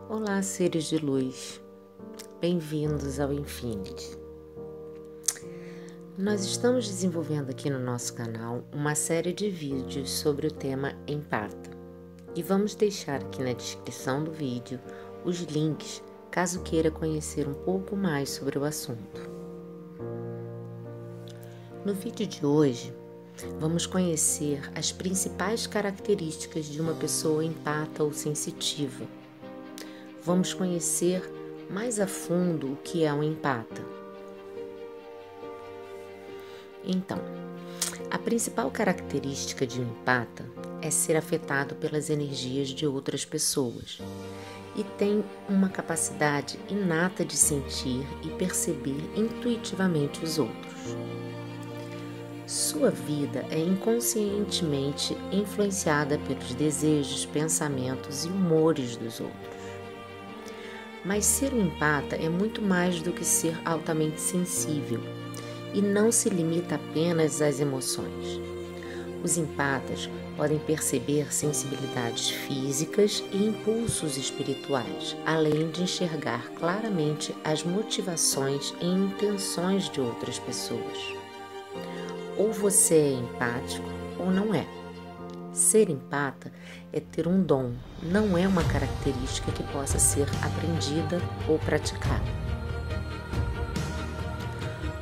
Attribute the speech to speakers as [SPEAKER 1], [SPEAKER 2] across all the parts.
[SPEAKER 1] Olá, seres de luz, bem-vindos ao Infinity. Nós estamos desenvolvendo aqui no nosso canal uma série de vídeos sobre o tema empata e vamos deixar aqui na descrição do vídeo os links caso queira conhecer um pouco mais sobre o assunto. No vídeo de hoje, vamos conhecer as principais características de uma pessoa empata ou sensitiva. Vamos conhecer mais a fundo o que é um empata. Então, a principal característica de um empata é ser afetado pelas energias de outras pessoas e tem uma capacidade inata de sentir e perceber intuitivamente os outros. Sua vida é inconscientemente influenciada pelos desejos, pensamentos e humores dos outros. Mas ser um empata é muito mais do que ser altamente sensível e não se limita apenas às emoções. Os empatas podem perceber sensibilidades físicas e impulsos espirituais, além de enxergar claramente as motivações e intenções de outras pessoas. Ou você é empático ou não é. Ser empata é ter um dom, não é uma característica que possa ser aprendida ou praticada.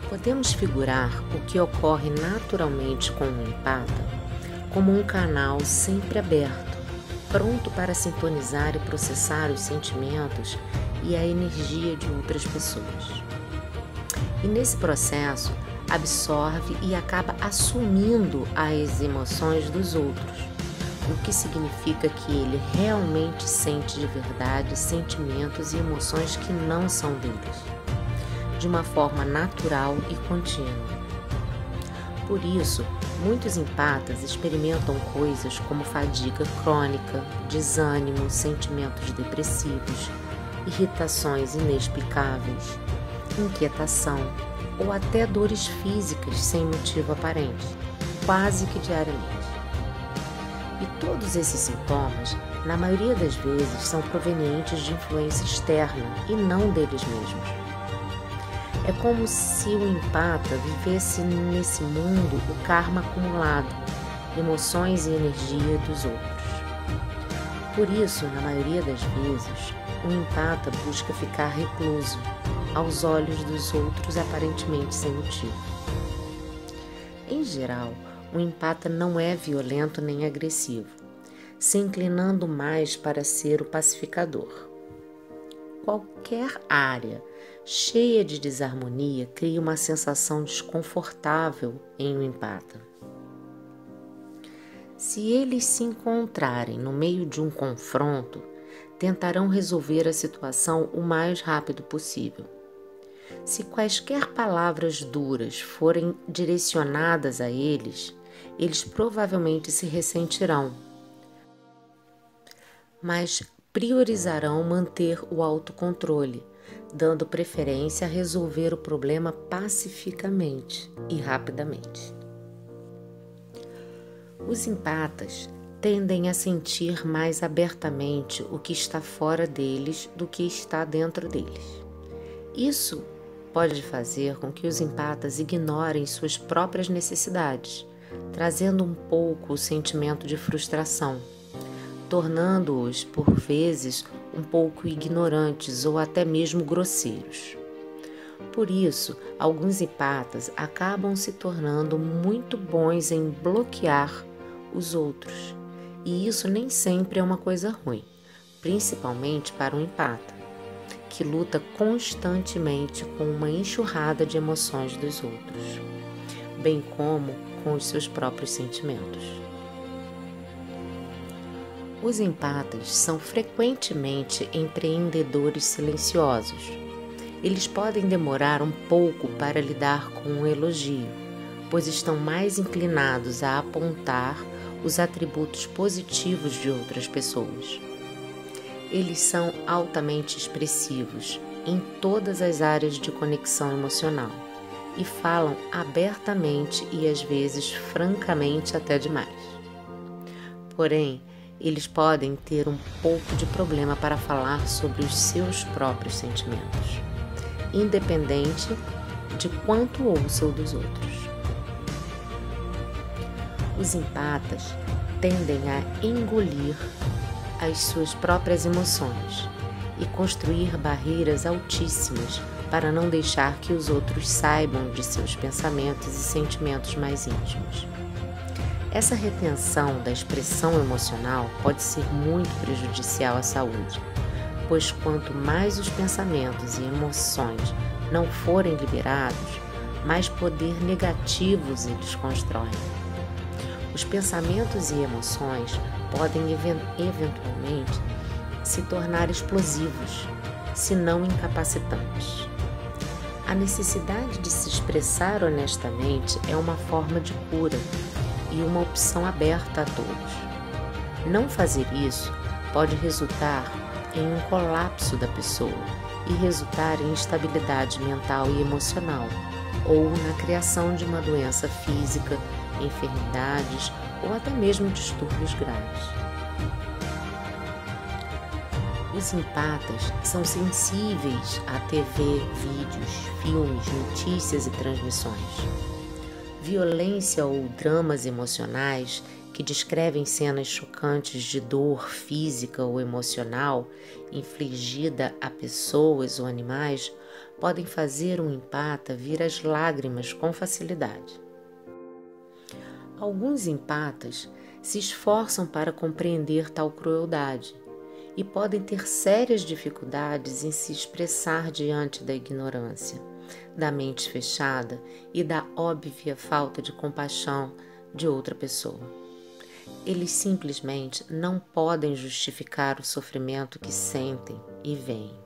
[SPEAKER 1] Podemos figurar o que ocorre naturalmente com um empata como um canal sempre aberto, pronto para sintonizar e processar os sentimentos e a energia de outras pessoas. E nesse processo, absorve e acaba assumindo as emoções dos outros, o que significa que ele realmente sente de verdade sentimentos e emoções que não são deles, de uma forma natural e contínua. Por isso, muitos empatas experimentam coisas como fadiga crônica, desânimo, sentimentos depressivos, irritações inexplicáveis, inquietação, ou até dores físicas sem motivo aparente, quase que diariamente. E todos esses sintomas, na maioria das vezes, são provenientes de influência externa e não deles mesmos. É como se o empata vivesse nesse mundo o karma acumulado, emoções e energia dos outros. Por isso, na maioria das vezes, o empata busca ficar recluso, aos olhos dos outros aparentemente sem motivo. Em geral, o empata não é violento nem agressivo, se inclinando mais para ser o pacificador. Qualquer área cheia de desarmonia cria uma sensação desconfortável em um empata. Se eles se encontrarem no meio de um confronto, tentarão resolver a situação o mais rápido possível. Se quaisquer palavras duras forem direcionadas a eles, eles provavelmente se ressentirão, mas priorizarão manter o autocontrole, dando preferência a resolver o problema pacificamente e rapidamente. Os empatas tendem a sentir mais abertamente o que está fora deles do que está dentro deles. Isso pode fazer com que os empatas ignorem suas próprias necessidades, trazendo um pouco o sentimento de frustração, tornando-os, por vezes, um pouco ignorantes ou até mesmo grosseiros. Por isso, alguns empatas acabam se tornando muito bons em bloquear os outros, e isso nem sempre é uma coisa ruim, principalmente para um empata, que luta constantemente com uma enxurrada de emoções dos outros, bem como com os seus próprios sentimentos. Os empatas são frequentemente empreendedores silenciosos. Eles podem demorar um pouco para lidar com um elogio, pois estão mais inclinados a apontar os atributos positivos de outras pessoas. Eles são altamente expressivos em todas as áreas de conexão emocional e falam abertamente e às vezes francamente até demais. Porém, eles podem ter um pouco de problema para falar sobre os seus próprios sentimentos, independente de quanto ouçam dos outros. Os empatas tendem a engolir as suas próprias emoções e construir barreiras altíssimas para não deixar que os outros saibam de seus pensamentos e sentimentos mais íntimos. Essa retenção da expressão emocional pode ser muito prejudicial à saúde, pois quanto mais os pensamentos e emoções não forem liberados, mais poder negativos eles constroem. Os pensamentos e emoções podem eventualmente se tornar explosivos, se não incapacitantes. A necessidade de se expressar honestamente é uma forma de cura e uma opção aberta a todos. Não fazer isso pode resultar em um colapso da pessoa e resultar em instabilidade mental e emocional, ou na criação de uma doença física, enfermidades ou até mesmo distúrbios graves. Os empatas são sensíveis a TV, vídeos, filmes, notícias e transmissões. Violência ou dramas emocionais que descrevem cenas chocantes de dor física ou emocional infligida a pessoas ou animais podem fazer um empata vir às lágrimas com facilidade. Alguns empatas se esforçam para compreender tal crueldade e podem ter sérias dificuldades em se expressar diante da ignorância, da mente fechada e da óbvia falta de compaixão de outra pessoa. Eles simplesmente não podem justificar o sofrimento que sentem e veem.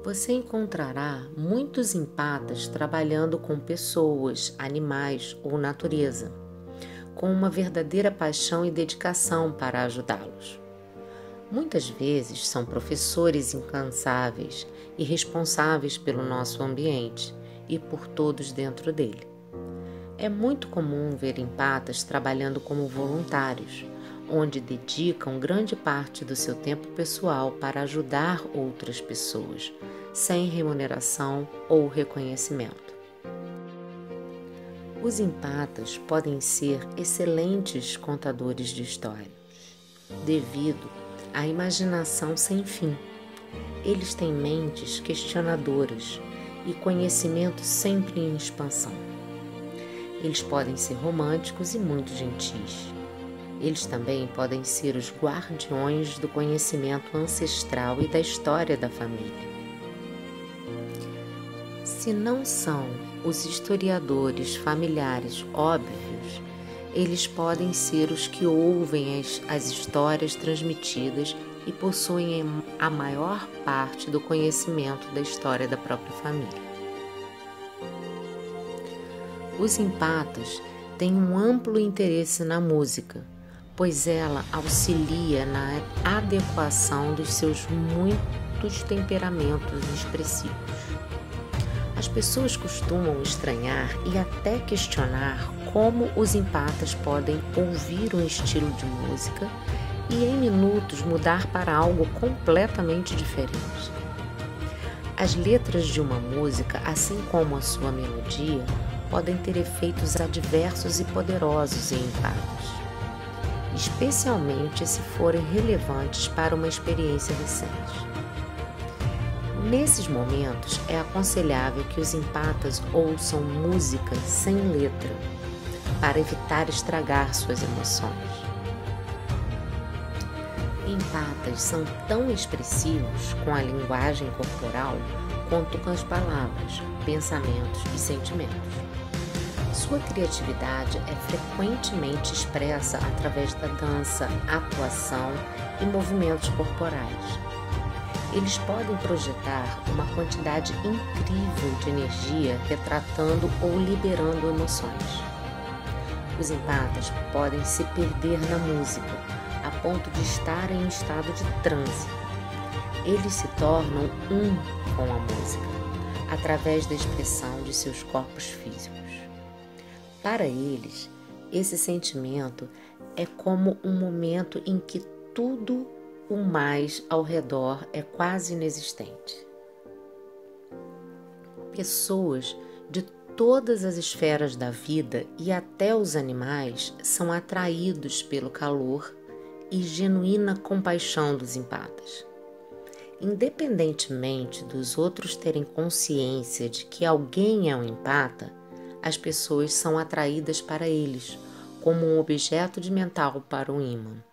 [SPEAKER 1] Você encontrará muitos empatas trabalhando com pessoas, animais ou natureza, com uma verdadeira paixão e dedicação para ajudá-los. Muitas vezes são professores incansáveis e responsáveis pelo nosso ambiente e por todos dentro dele. É muito comum ver empatas trabalhando como voluntários, onde dedicam grande parte do seu tempo pessoal para ajudar outras pessoas, sem remuneração ou reconhecimento. Os empatas podem ser excelentes contadores de histórias, devido à imaginação sem fim. Eles têm mentes questionadoras e conhecimento sempre em expansão. Eles podem ser românticos e muito gentis. Eles também podem ser os guardiões do conhecimento ancestral e da história da família. Se não são os historiadores familiares óbvios, eles podem ser os que ouvem as histórias transmitidas e possuem a maior parte do conhecimento da história da própria família. Os empatas têm um amplo interesse na música, pois ela auxilia na adequação dos seus muitos temperamentos expressivos. As pessoas costumam estranhar e até questionar como os empatas podem ouvir um estilo de música e em minutos mudar para algo completamente diferente. As letras de uma música, assim como a sua melodia, podem ter efeitos adversos e poderosos em empatas, especialmente se forem relevantes para uma experiência recente. Nesses momentos, é aconselhável que os empatas ouçam música sem letra, para evitar estragar suas emoções. Empatas são tão expressivos com a linguagem corporal quanto com as palavras, pensamentos e sentimentos. Sua criatividade é frequentemente expressa através da dança, atuação e movimentos corporais. Eles podem projetar uma quantidade incrível de energia retratando ou liberando emoções. Os empatas podem se perder na música, a ponto de estar em estado de transe. Eles se tornam um com a música, através da expressão de seus corpos físicos. Para eles, Esse sentimento é como um momento em que tudo o mais ao redor é quase inexistente. Pessoas de todas as esferas da vida e até os animais são atraídos pelo calor e genuína compaixão dos empatas. Independentemente dos outros terem consciência de que alguém é um empata, as pessoas são atraídas para eles, como um objeto de mental para um ímã.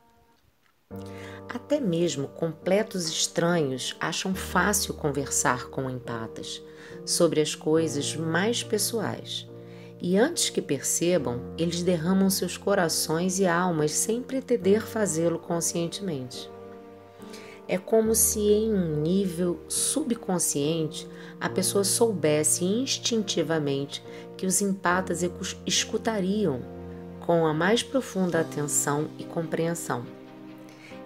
[SPEAKER 1] Até mesmo completos estranhos acham fácil conversar com empatas sobre as coisas mais pessoais. E antes que percebam, eles derramam seus corações e almas sem pretender fazê-lo conscientemente. É como se em um nível subconsciente a pessoa soubesse instintivamente que os empatas escutariam com a mais profunda atenção e compreensão.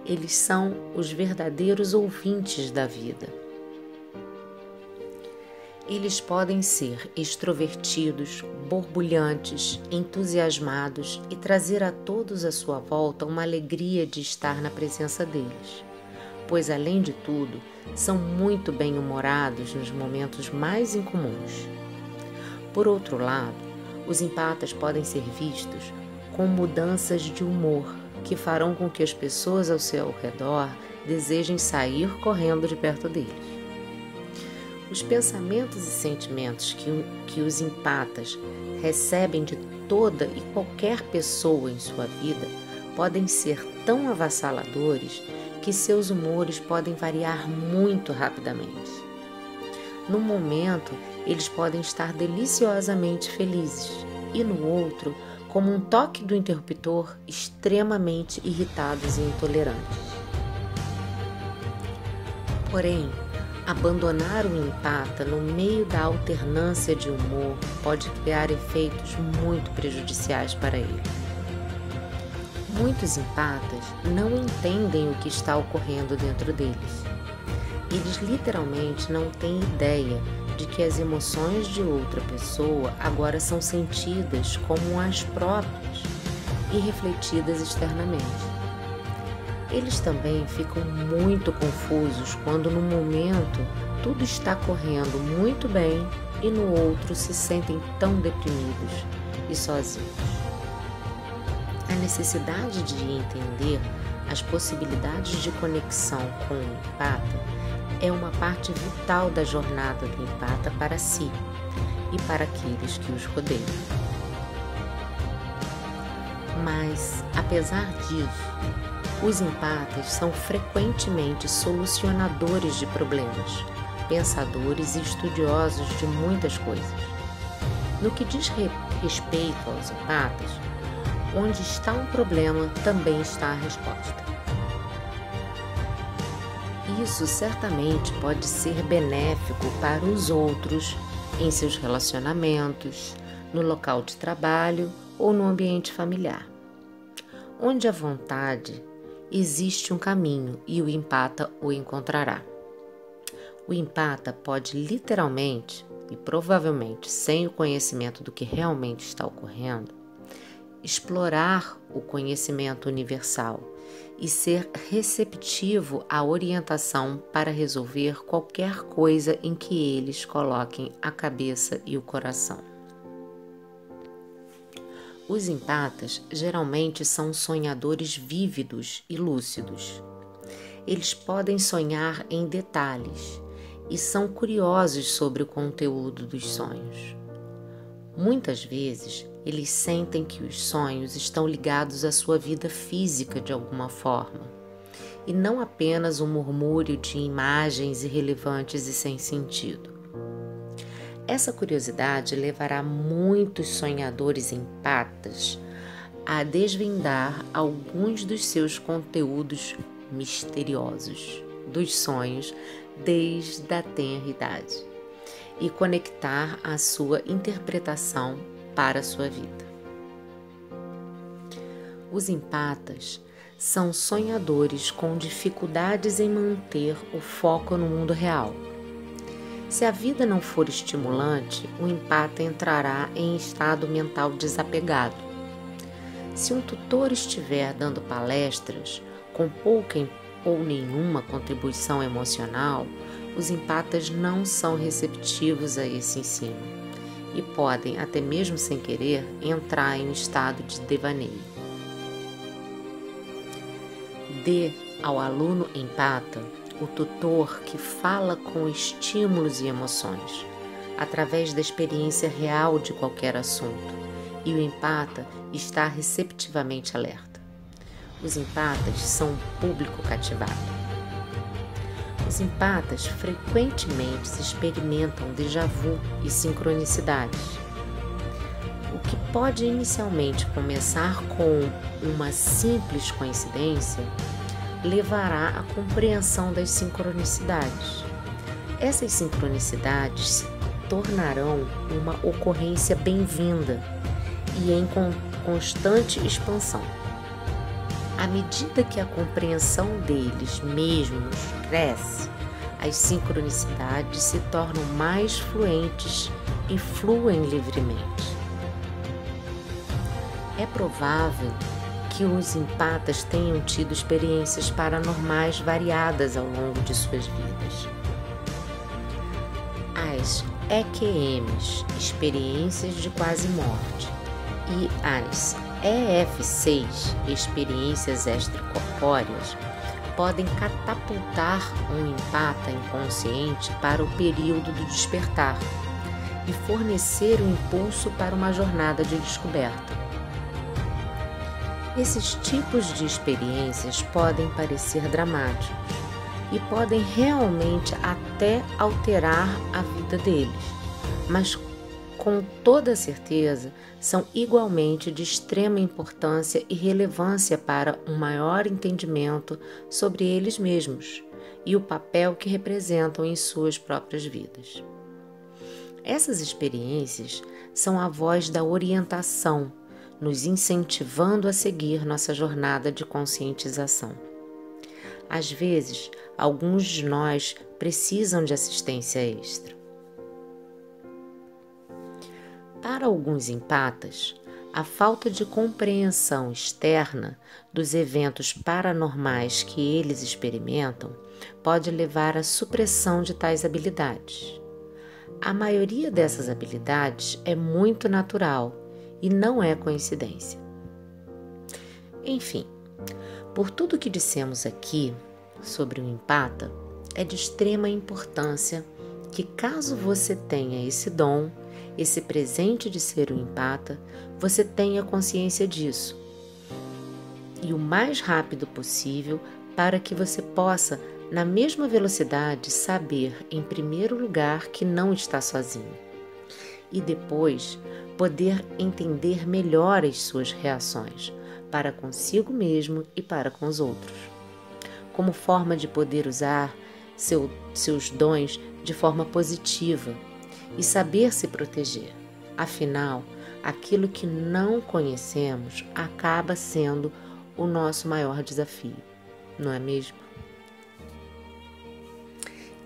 [SPEAKER 1] Eles são os verdadeiros ouvintes da vida. Eles podem ser extrovertidos, borbulhantes, entusiasmados e trazer a todos à sua volta uma alegria de estar na presença deles, pois, além de tudo, são muito bem-humorados nos momentos mais incomuns. Por outro lado, os empatas podem ser vistos com mudanças de humor que farão com que as pessoas ao seu redor desejem sair correndo de perto deles. Os pensamentos e sentimentos que os empatas recebem de toda e qualquer pessoa em sua vida podem ser tão avassaladores que seus humores podem variar muito rapidamente. Num momento, eles podem estar deliciosamente felizes e no outro, como um toque do interruptor, extremamente irritados e intolerantes. Porém, abandonar o empata no meio da alternância de humor pode criar efeitos muito prejudiciais para ele. Muitos empatas não entendem o que está ocorrendo dentro deles. Eles literalmente não têm ideia de que as emoções de outra pessoa agora são sentidas como as próprias e refletidas externamente. Eles também ficam muito confusos quando no momento tudo está correndo muito bem e no outro se sentem tão deprimidos e sozinhos. A necessidade de entender as possibilidades de conexão com o empata é uma parte vital da jornada do empata para si e para aqueles que os rodeiam. Mas, apesar disso, os empatas são frequentemente solucionadores de problemas, pensadores e estudiosos de muitas coisas. No que diz respeito aos empatas, onde está um problema, também está a resposta. Isso certamente pode ser benéfico para os outros em seus relacionamentos, no local de trabalho ou no ambiente familiar. Onde a vontade existe um caminho e o empata o encontrará. O empata pode literalmente, e provavelmente sem o conhecimento do que realmente está ocorrendo, explorar o conhecimento universal e ser receptivo à orientação para resolver qualquer coisa em que eles coloquem a cabeça e o coração. Os empatas geralmente são sonhadores vívidos e lúcidos. Eles podem sonhar em detalhes e são curiosos sobre o conteúdo dos sonhos. Muitas vezes, eles sentem que os sonhos estão ligados à sua vida física de alguma forma, e não apenas um murmúrio de imagens irrelevantes e sem sentido. Essa curiosidade levará muitos sonhadores empatas a desvendar alguns dos seus conteúdos misteriosos dos sonhos desde a tenra idade e conectar a sua interpretação para a sua vida. Os empatas são sonhadores com dificuldades em manter o foco no mundo real. Se a vida não for estimulante, o empata entrará em estado mental desapegado. Se um tutor estiver dando palestras com pouca ou nenhuma contribuição emocional, os empatas não são receptivos a esse ensino e podem, até mesmo sem querer, entrar em um estado de devaneio. Dê ao aluno empata o tutor que fala com estímulos e emoções, através da experiência real de qualquer assunto, e o empata está receptivamente alerta. Os empatas são um público cativado. Os empatas frequentemente experimentam déjà vu e sincronicidades. O que pode inicialmente começar com uma simples coincidência levará à compreensão das sincronicidades. Essas sincronicidades se tornarão uma ocorrência bem-vinda e em constante expansão. À medida que a compreensão deles mesmos cresce, as sincronicidades se tornam mais fluentes e fluem livremente. É provável que os empatas tenham tido experiências paranormais variadas ao longo de suas vidas. As EQMs, experiências de quase morte, e as EF6, experiências extracorpóreas, podem catapultar um empata inconsciente para o período do despertar e fornecer um impulso para uma jornada de descoberta. Esses tipos de experiências podem parecer dramáticos e podem realmente até alterar a vida deles, mas com toda certeza são igualmente de extrema importância e relevância para um maior entendimento sobre eles mesmos e o papel que representam em suas próprias vidas. Essas experiências são a voz da orientação, nos incentivando a seguir nossa jornada de conscientização. Às vezes, alguns de nós precisam de assistência extra. Para alguns empatas, a falta de compreensão externa dos eventos paranormais que eles experimentam pode levar à supressão de tais habilidades. A maioria dessas habilidades é muito natural e não é coincidência. Enfim, por tudo que dissemos aqui sobre o empata, é de extrema importância que, caso você tenha esse dom, esse presente de ser um empata, você tenha consciência disso. E o mais rápido possível, para que você possa, na mesma velocidade, saber, em primeiro lugar, que não está sozinho. E depois, poder entender melhor as suas reações, para consigo mesmo e para com os outros. Como forma de poder usar seus dons de forma positiva e saber se proteger. Afinal, aquilo que não conhecemos acaba sendo o nosso maior desafio, não é mesmo?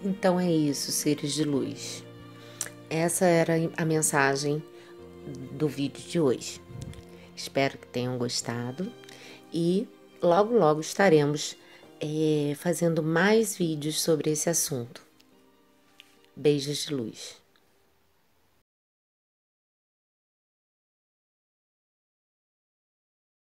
[SPEAKER 1] Então é isso, seres de luz. Essa era a mensagem do vídeo de hoje. Espero que tenham gostado e logo estaremos fazendo mais vídeos sobre esse assunto. Beijos de luz.